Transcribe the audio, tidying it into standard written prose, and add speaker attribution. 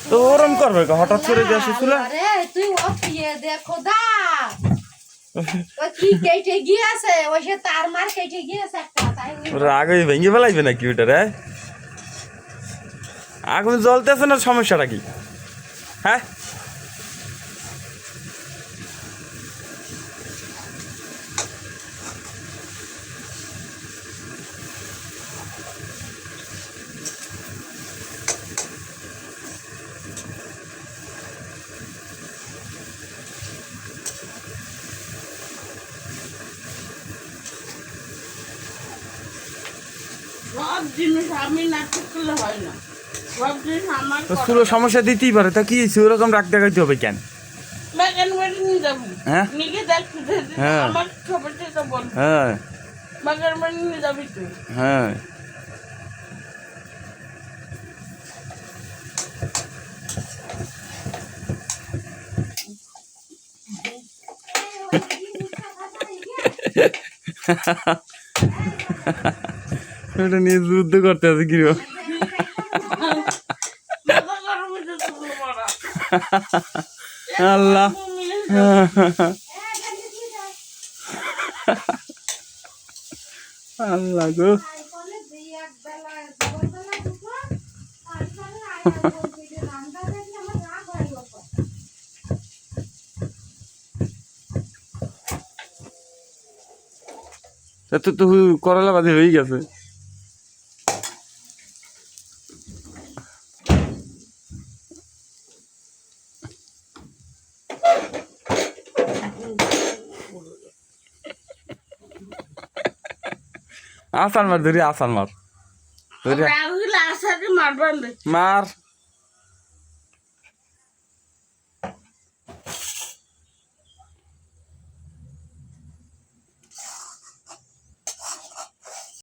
Speaker 1: তো ওরম করবে হঠাৎ করে যে আসছিল
Speaker 2: তুই দেখো দা কি কেটে গিয়েছে ওই সে তার মার কেটে গিয়েছে একটা
Speaker 1: রাগ হয়ে ভেঙে ফেলাইবে নাকি ওটা রে আগুন জ্বলতেছে না সমস্যাটা কি হ্যাঁ
Speaker 3: সব জিনিস আমি না ঠিক করলে হয় না সব জিনিস আমার
Speaker 1: চুলো সমস্যা দিতেই পারে তা কি ওরকম রাগ দেখাইতে হবে কেন
Speaker 3: বাগান বাড়ি নিয়ে যাবো
Speaker 1: হ্যাঁ
Speaker 3: নিয়ে দেখতে
Speaker 1: হ্যাঁ।
Speaker 3: আমার খবর থেকে বল
Speaker 1: হ্যাঁ
Speaker 3: বাগান বাড়ি নিয়ে যাবি তুই
Speaker 1: হ্যাঁ ওটা নিয়ে যুদ্ধ করতে আছে কিরকম
Speaker 3: মাথা গরম হয়ে যাচ্ছে পুরো মারা।
Speaker 1: আল্লাহ
Speaker 3: মিলে যাবে।
Speaker 1: আল্লাহ গো তা তো করলা বাদে হয়ে গেছে আসান মার ধরি আসান মার ধরি
Speaker 3: রাহুল আসাকে মারবেন
Speaker 1: মার